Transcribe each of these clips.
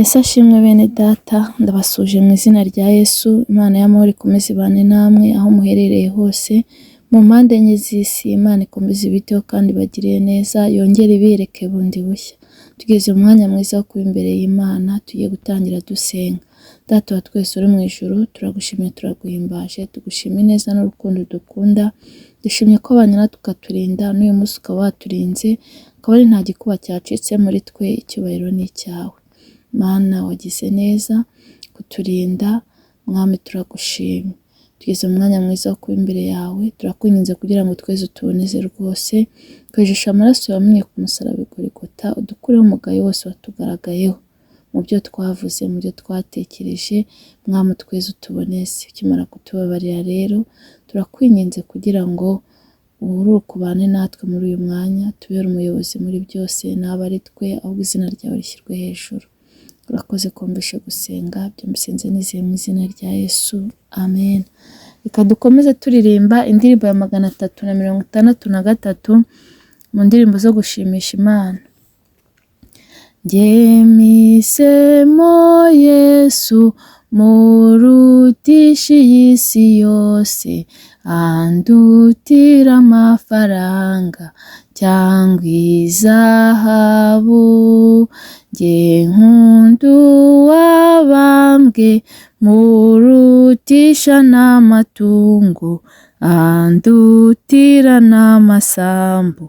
Ese ashimwe bene data, ndabasuje mu izina rya Yesu. Imana y'amahoro ikomeze ibane namwe aho muherereye hose, mu mpande enye z'isi. Imana ikomeze ibiteho kandi bagiriye neza, yongere ibireke bundi bushya. Tugeze mu mwanya mwiza wo kuba imbere y'Imana, tugiye gutangira dusenga. Data wa twese uri mu ijuru, turagushimiye, turaguhimbaje, tugushimiye neza n'urukundo dukunda. Dushimye ko abanyana tukaturinda, n'uyu munsi ukaba waturinze, akaba ari nta gikuba cyacitse muri twe. Icyubahiro ni icyawe Mana, wagize neza kuturinda. Mwami, turagushimye. Tugeze mu mwanya mwiza wo kuba imbere yawe, turakwinginze kugira ngo tweze utuboneze rwose. Twejeshe amaraso yamenye ku musaraba i Golgotha, udukureho umugayo wose watugaragayeho mu byo twavuze, mu byo twatekereje. Mwami, tweze utuboneze. Ukimara kutubabarira rero, turakwinginze kugira ngo ubururu kubane natwe muri uyu mwanya, tubere umuyobozi muri byose, n'aba ari twe, ahubwo izina ryawe rishyirwe hejuru. Urakoze kumvisha gusenga, byumusenze nizeye mu izina rya Yesu, amen. Reka dukomeze turirimba indirimbo ya 363 mu ndirimbo zo gushimisha Imana. Mpisemo Yesu murutisha iyi si yose, andutira amafaranga cyangwa izahabu. Nkunda uwabambwe murutisha n'amatungo, andutira n'amasambu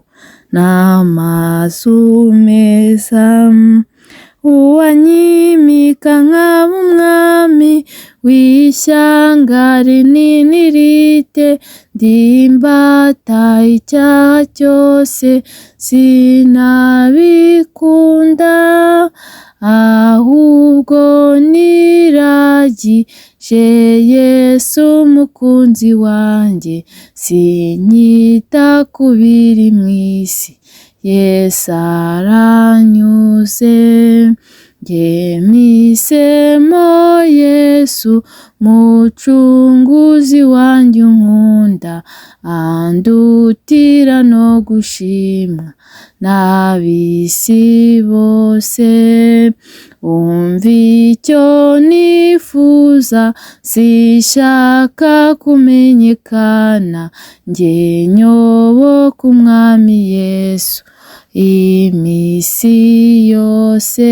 n'amazu meza. Uwanyimika nkaba umwami w'ishyanga rinini rite, ndimbata icyaha cyose sinabikunda, ahubwo niragije Yesu umukunzi wanjye, sinyita ku biri mu isi, Yesu aranyuze. Mpisemo Yesu mucunguzi wanjye unkunda, andutira no gushimwa n'ab'isi bose. Umva icyo nifuza, sishaka kumenyekana, njye nyoboka umwami Yesu iminsi yose.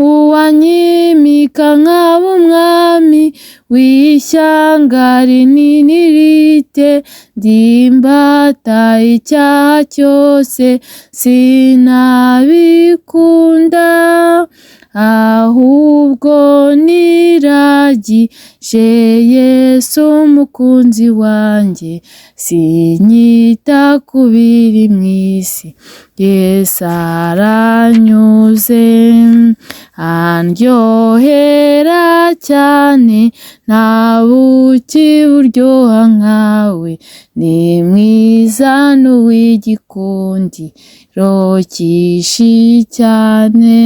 Uwanyimika nkaba umwami w'ishyanga rinini rite, ndimbata icyaha cyose sinabikunda, ahubwo niragije Yesu umukunzi wanjye, sinyita ku biri mu isi, Yesu aranyuze. Andyohera cyane, nta buki buryoha nkawe, ni mwiza n'uw'igikundiro cyinshi cyane.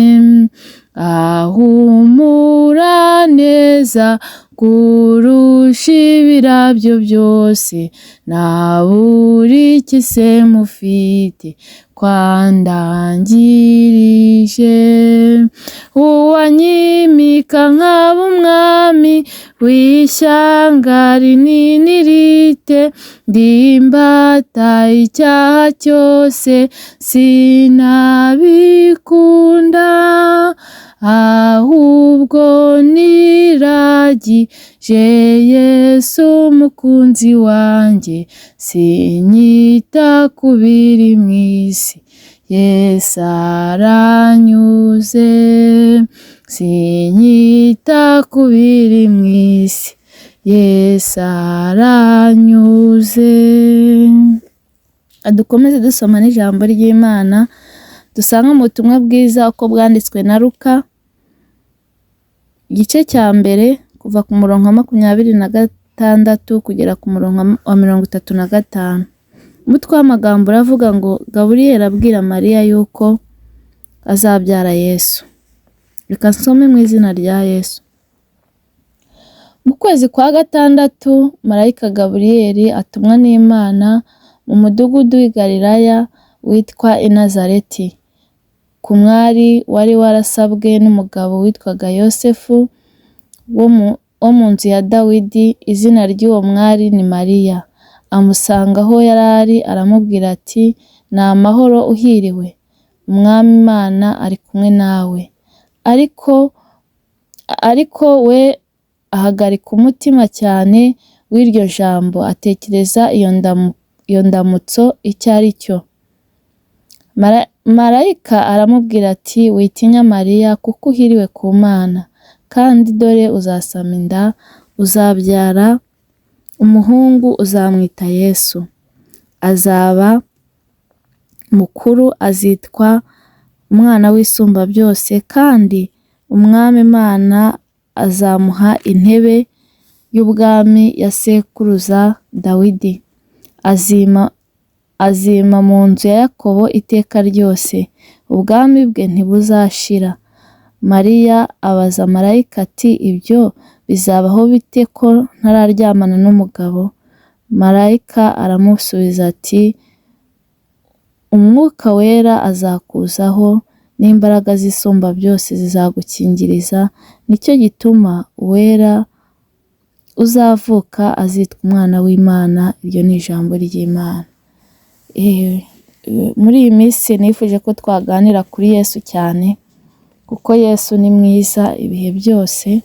Ahumura neza kurusha ibirabyo byose, nta buriki se mufite kwandangirije. Uwanyimika nkaba umwami w'ishyanga rinini rite, ndimbata icyaha cyose sinabikunda, ahubwo niragije Yesu umukunzi wanjye, sinyita ku biri mu isi, Yesu aranyuze. Sinyita ku biri mu isi, Yesu aranyuze. Dukomeze dusoma n'ijambo ry'Imana, dusanga mu butumwa bwiza uko bwanditswe na Luka, igice cya mbere kuva ku murongo wa 26 kugera ku murongo wa 35. Umutwe w'amagambo uravuga ngo Gaburiyeli abwira Mariya yuko azabyara Yesu. Reka nsome mu izina rya Yesu. Mu kwezi kwa 6, marayika Gaburiyeli atumwa n'Imana mu mudugudu w'i Galilaya witwa i Nazareti, ku mwari wari warasabwe n'umugabo witwaga Yosefu wo mu nzu ya Dawidi. Izina ry'uwo mwari ni Mariya. Amusanga aho yari ari, aramubwira ati, ni amahoro, uhiriwe, Umwami Imana ari kumwe nawe. Ariko we ahagarika umutima cyane w'iryo jambo, atekereza iyo ndamutso icyo ari cyo. Marayika aramubwira ati, witinya Mariya, kuko uhiriwe ku Mana, kandi dore uzasama inda, uzabyara umuhungu, uzamwita Yesu. Azaba mukuru, azitwa Umwana w'Isumba byose, kandi Umwami Imana azamuha intebe y'ubwami ya sekuruza Dawidi. Azima mu nzu ya Yakobo iteka ryose, ubwami bwe ntibuzashira. Mariya abaza marayika ati, ibyo bizabaho bite ko ntararyamana n'umugabo? Marayika aramusubiza ati, Umwuka Wera azakuzaho, n'imbaraga z'Isumba byose zizagukingiriza, nicyo gituma uwera uzavuka azitwa Umwana w'Imana. Iryo ni ijambo ry'Imana. Muri iyi minsi nifuje ko twaganira kuri Yesu cyane, kuko Yesu ni mwiza ibihe byose,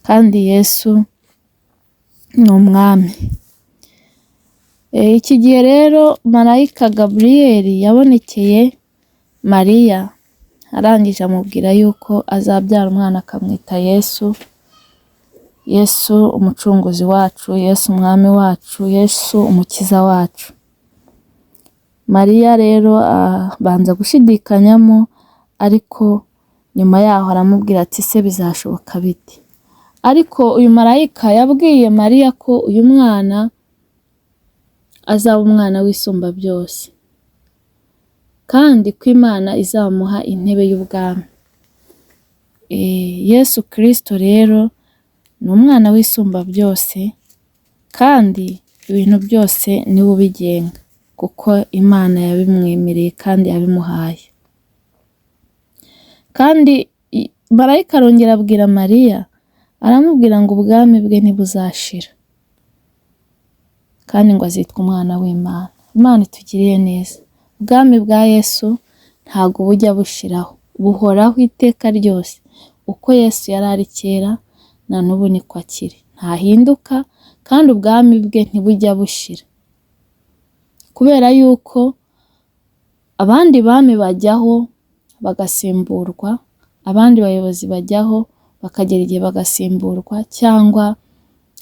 kandi Yesu ni Umwami. Iki gihe rero marayika Gaburiyeli yabonekeye Mariya, arangije amubwira yuko azabyara umwana akamwita Yesu. Yesu umucunguzi wacu, Yesu umwami wacu, Yesu umukiza wacu. Mariya rero abanza gushidikanyamo, ariko nyuma yaho aramubwira ati, se bizashoboka bite? Ariko uyu marayika yabwiye Mariya ko uyu mwana azaba Umwana w'Isumba byose, kandi ko Imana izamuha intebe y'ubwami. Yesu Kristo rero ni Umwana w'Isumba byose, kandi ibintu byose niwe ubigenga, kuko Imana yabimwemereye kandi yabimuhaye. Kandi marayika arongera abwira Mariya, aramubwira ngo ubwami bwe ntibuzashira, kandi ngo azitwa Umwana w'Imana. Imana itugiriye neza. Ubwami bwa Yesu ntabwo bujya bushiraho, buhoraho iteka ryose. Uko Yesu yari ari kera, na n'ubu niko akiri, ntahinduka, kandi ubwami bwe ntibujya bushira. Kubera yuko abandi bami bajyaho bagasimburwa, abandi bayobozi bajyaho bakagera igihe bagasimburwa, cyangwa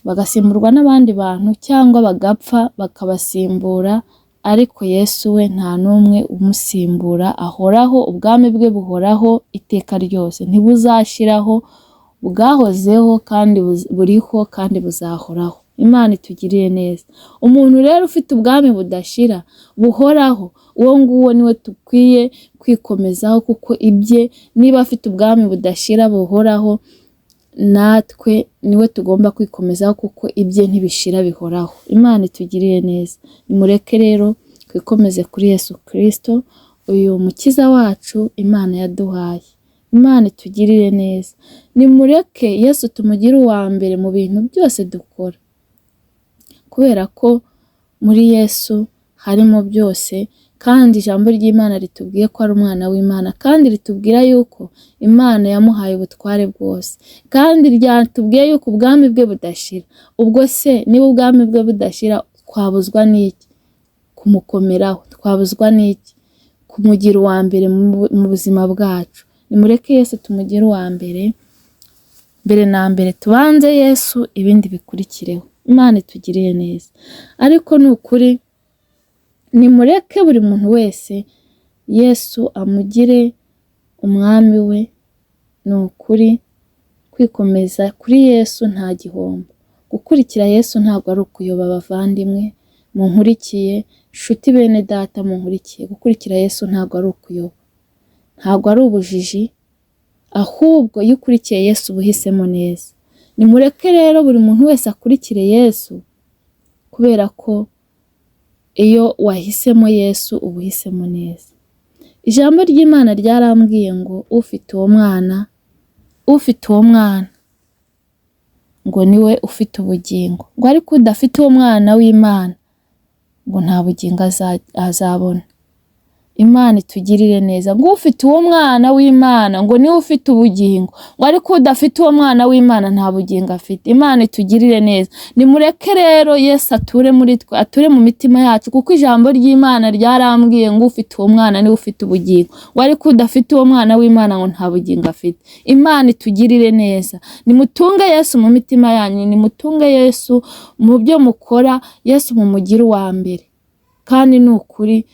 bagasimburwa n'abandi bantu, cyangwa bagapfa bakabasimbura, ariko Yesu we nta n'umwe umusimbura, ahoraho, ubwami bwe buhoraho iteka ryose, ntibuzashiraho, bwahozeho kandi buriho kandi buzahoraho. Imana itugiriye neza. Umuntu rero ufite ubwami budashira buhoraho, uwo nguwo niwe dukwiye kwikomezaho, kuko ibye niba afite ubwami budashira buhoraho, natwe niwe tugomba kwikomezaho, kuko ibye ntibishira bihoraho. Imana itugiriye neza. Nimureke rero twikomeze kuri Yesu Kristo, uyu mukiza wacu Imana yaduhaye. Imana itugirire neza. Nimureke Yesu tumugire uwa mbere mu bintu byose dukora, kubera ko muri Yesu harimo byose, kandi ijambo ry'Imana ritubwiye ko ari Umwana w'Imana, kandi ritubwira yuko Imana yamuhaye ubutware bwose, kandi ryatubwiye yuko ubwami bwe budashira. Ubwo se niba ubwami bwe budashira, twabuzwa n'iki kumukomeraho? Twabuzwa n'iki kumugira uwa mbere mu buzima bwacu? Nimureke Yesu tumugire uwa mbere, mbere na mbere tubanze Yesu, ibindi bikurikireho. Imana itugiriye neza. Ariko ni ukuri, nimureke buri muntu wese Yesu amugire umwami we. Ni ukuri, kwikomeza kuri Yesu nta gihombo. Gukurikira Yesu ntabwo ari ukuyoba. Abavandimwe munkurikiye, nshuti bene data munkurikiye, gukurikira Yesu ntabwo ari ukuyoba, ntabwo ari ubujiji, ahubwo iyo ukurikiye Yesu ubuhisemo neza. Nimureke rero buri muntu wese akurikire Yesu, kubera ko iyo wahisemo Yesu ubuhisemo neza. ijambo ry'Imana ryarambwiye ngo ufite uwo mwana ngo niwe ufite ubugingo, ngo ariko udafite uwo mwana w'Imana ngo nta bugingo azabona. Imana itugirire neza, ngo ufite uwo mwana w'Imana ngo niwe ufite ubugingo, ngo ariko udafite uwo mwana w'Imana nta bugingo afite. Imana itugirire neza. Nimureke rero Yesu ature muri twe, ature mu mitima yacu, kuko ijambo ry'Imana ryarambwiye ngo ufite uwo mwana niwe ufite ubugingo, ngo ariko udafite uwo mwana w'Imana ngo nta bugingo afite. Imana itugirire neza. Nimutunge Yesu mu mitima yanyu, nimutunge Yesu mu byo mukora, Yesu mumugire uwa mbere. Kandi ni ukuri,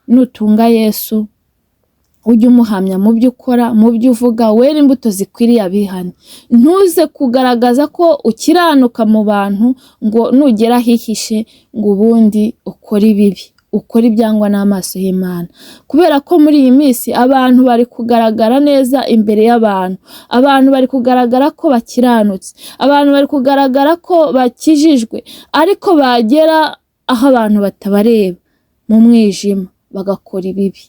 nutunga Yesu ujye umuhamya mu byo ukora, mu byo uvuga, wera imbuto zikwiriye abihane. Ntuze kugaragaza ko ukiranuka mu bantu ngo nugera hihishe ngo ubundi ukore ibibi, ukore ibyangwa n'amaso y'Imana. Kubera ko muri iyi minsi abantu bari kugaragara neza imbere y'abantu, abantu bari kugaragara ko bakiranutse, abantu bari kugaragara ko bakijijwe, ariko bagera aho abantu batabareba mu mwijima bagakora ibibi.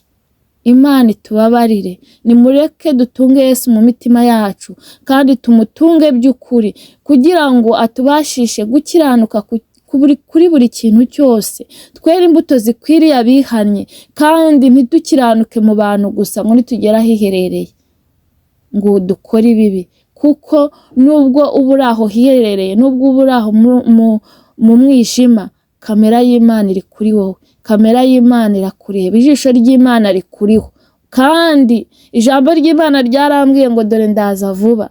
Imana itubabarire. Nimureke dutunge Yesu mu mitima yacu, kandi tumutunge by'ukuri, kugira ngo atubashishe gukiranuka kuri buri kintu cyose. Twere imbuto zikwiriye abihanye, kandi ntidukiranuke mu bantu gusa ngo nitugera hiherereye ngo dukore ibibi. Kuko nubwo uba uri aho hiherereye, nubwo uba uri aho mu mwijima, kamera y'Imana iri kuri wowe, kamera y'Imana irakureba, ijisho ry'Imana rikuriho. Kandi ijambo ry'Imana ryarambwiye ngo dore ndaza vuba,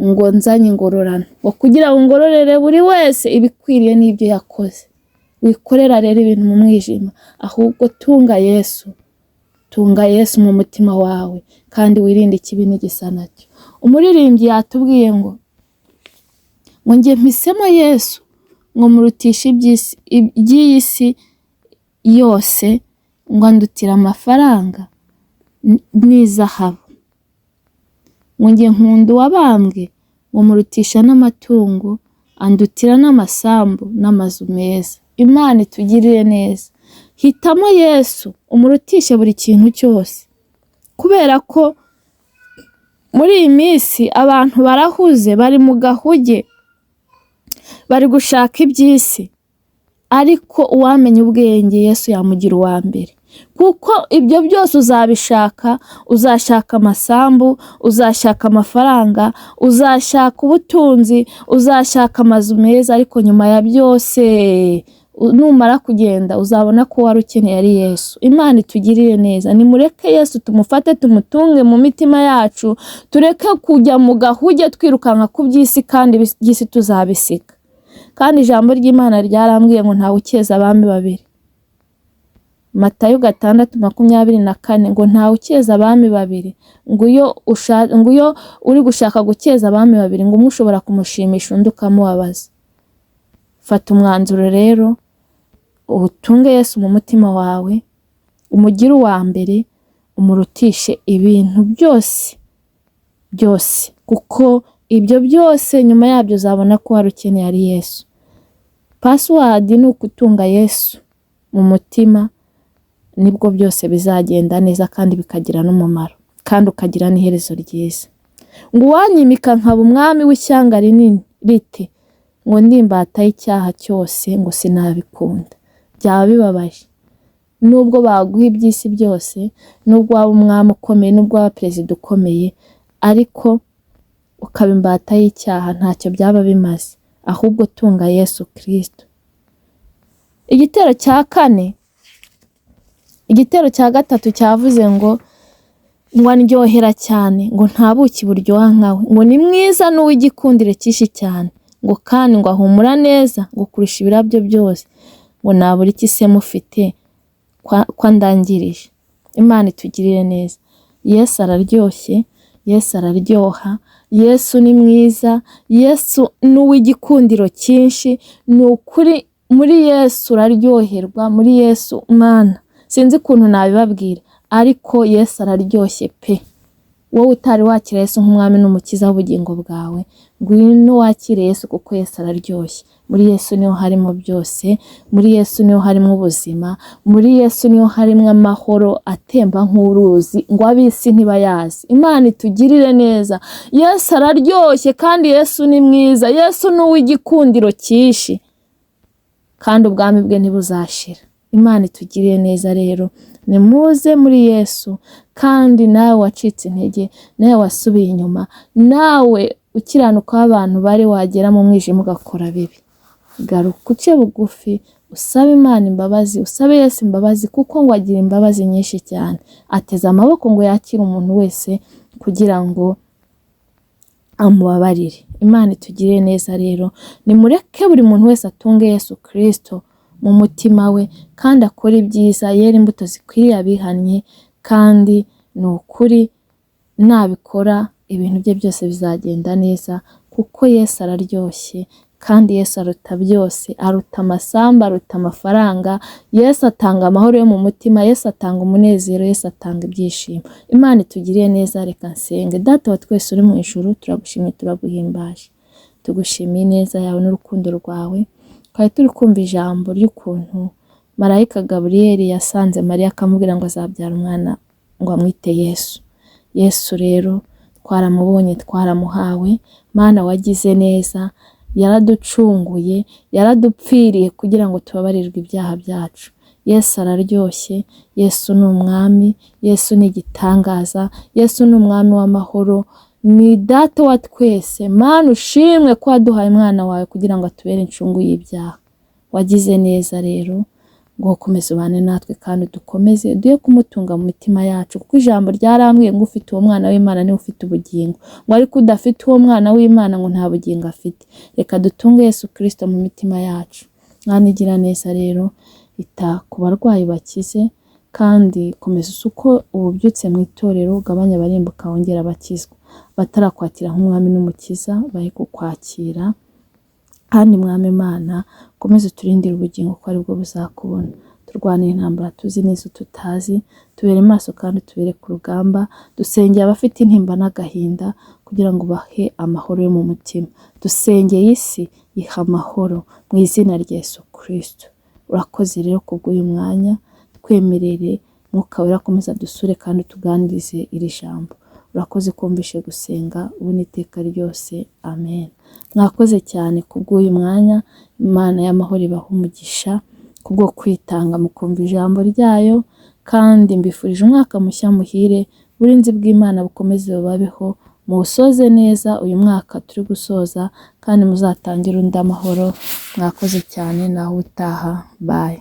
ngo nzanye ingororano, ngo kugira ngo ngororere buri wese ibikwiriye n'ibyo yakoze. Wikorera rero ibintu mu mwijima, ahubwo tunga Yesu mu mutima wawe, kandi wirinde ikibi n'igisa nacyo. Umuririmbyi yatubwiye ngo njye mpisemo Yesu ngo murutisha iby'iyi si yose, ngo andutira amafaranga n'izahabu. Ngo njye nkunda uwabambwe ngo murutisha n'amatungo, andutira n'amasambu n'amazu meza. Imana itugirire neza. Hitamo Yesu umurutishe buri kintu cyose, kubera ko muri iyi minsi abantu barahuze, bari mu gahuge, bari gushaka iby'isi, ariko uwamenya ubwenge Yesu yamugira uwa mbere. Kuko ibyo byose uzabishaka, uzashaka amasambu, uzashaka amafaranga, uzashaka ubutunzi, uzashaka amazu meza, ariko nyuma ya byose numara kugenda uzabona ko wari ukeneye ari Yesu. Imana itugirire neza. Nimureke Yesu tumufate, tumutunge mu mitima yacu, tureke kujya mu gahuge twirukanka ku by'isi, kandi iby'isi tuzabisiga. Kandi ijambo ry'Imana ryarambwiye ngo ntawe ukeza abami babiri. Matayo 6:24 ngo ntawe ukeza abami babiri, ngo iyo uri gushaka gukeza abami babiri ngo umwe ushobora kumushimisha undi ukamubabaza. Fata umwanzuro rero, utunge Yesu mu mutima wawe, umugire uwa mbere, umurutishe ibintu byose, kuko ibyo byose nyuma yabyo uzabona ko wari ukeneye ari Yesu. Password ni ukutunga Yesu mu mutima, nibwo byose bizagenda neza kandi bikagira n'umumaro, kandi ukagira n'iherezo ryiza. Ngo uwanyimika nkaba umwami w'ishyanga rinini riti, ngo ndimbata y'icyaha cyose ngo sinabikunda. Byaba bibabaje nubwo baguha iby'isi byose, nubwo waba umwami ukomeye, nubwo waba perezida ukomeye, ariko ukaba imbata y'icyaha, ntacyo byaba bimaze. Ahubwo tunga Yesu Kristo. Igitero cya 4, igitero cya 3 cyavuze ngo ndyohera cyane, ngo nta buki buryoha nkawe, ngo ni mwiza n'uw'igikundiro cyinshi cyane, ngo kandi ngo ahumura neza, ngo kurusha ibirabyo byose, ngo nabura iki se mufite kwa ndangirije. Imana itugirire neza. Yesu araryoshye, Yesu araryoha, Yesu ni mwiza, Yesu n'uw'igikundiro cyinshi. Ni ukuri muri Yesu uraryoherwa, muri Yesu Mana sinzi ukuntu nabibabwira, ariko Yesu araryoshye pe. wowe utari wakira Yesu nk'umwami n'umukiza w'ubugingo bwawe, ngwino wakire Yesu kuko Yesu araryoshye. Muri Yesu niho harimo byose, muri Yesu niho harimo ubuzima, muri Yesu niho harimo amahoro atemba nk'uruzi ngo ab'isi ntibayazi. Imana itugirire neza. Yesu araryoshye kandi Yesu ni mwiza. Yesu ni uw'igikundiro cyinshi kandi ubwami bwe ntibuzashira. Imana itugiriye neza rero, nimuze muri Yesu. Kandi nawe wacitse intege, nawe wasubiye inyuma, nawe ukiranuka abantu bari wagera mu mwijima ugakora bibi, garuka uce bugufi, usabe Imana imbabazi, usabe Yesu imbabazi, kuko ngo agira imbabazi nyinshi cyane. Ateze amaboko ngo yakire umuntu wese kugira ngo amubabarire. Imana itugirire neza rero, nimureke buri muntu wese atunge Yesu Kristo mu mutima we kandi akora ibyiza, yera imbuto zikwiriye abihannye, kandi ni ukuri nabikora ibintu bye byose bizagenda neza, kuko Yesu araryoshye kandi Yesu aruta byose, aruta amasambu, aruta amafaranga. Yesu atanga amahoro yo mu mutima, Yesu atanga umunezero, Yesu atanga ibyishimo. Imana itugiriye neza. Reka nsenge. Data wa twese uri mu ijuru, turagushimiye, turaguhimbaje, tugushimiye neza yawe n'urukundo rwawe. Twari turi kumva ijambo ry'ukuntu marayika Gaburiyeli yasanze Mariya akamubwira ngo azabyara umwana ngo amwite Yesu. Yesu rero twaramubonye, twaramuhawe. Mana wagize neza, yaraducunguye, yaradupfiriye kugira ngo tubabarirwe ibyaha byacu. Yesu araryoshye, Yesu ni umwami, Yesu ni igitangaza, Yesu ni umwami w'amahoro, ni data wa twese. Mana ushimwe ko waduhaye umwana wawe kugira ngo atubere incungu y'ibyaha. Wagize neza rero, ngo ukomeze ubane natwe kandi dukomeze duye kumutunga mu mitima yacu, kuko ijambo ryarambwiye ngo ufite uwo mwana w'Imana niwe ufite ubugingo, ngo ariko udafite uwo mwana w'Imana ngo nta bugingo afite. Reka dutunge Yesu Kristo mu mitima yacu. Mwana igira neza rero, ita ku barwayi bakize, kandi komeza uko ububyutse mu itorero, ugabanya abarimbuka wongera abakizwa. Batarakwakira nk'umwami n'umukiza bahe kukwakira, kandi mwami Imana komeze turindire ubugingo ko ari bwo buzakubona. Turwanire intambara tuzi neza tutazi, tubere maso kandi tubere ku rugamba. Dusengeye abafite intimba n'agahinda kugira ngo bahe amahoro yo mu mutima. Dusengeye isi iha amahoro mu izina rya Yesu Kristo. Urakoze rero kubw'uyu mwanya, twemerere Mwuka Wera akomeza dusure kandi tuganirize iri jambo. Urakoze kumvishe gusenga ubu n'iteka ryose. Amen. Mwakoze cyane kubw'uyu mwanya. Imana y'amahoro ibahe umugisha kubwo kwitanga mu kumva ijambo ryayo, kandi mbifurije umwaka mushya muhire. Uburinzi bw'Imana bukomeze bubabeho, muwusoze neza uyu mwaka turi gusoza, kandi muzatangire undi amahoro. Mwakoze cyane, naho utaha. Bye.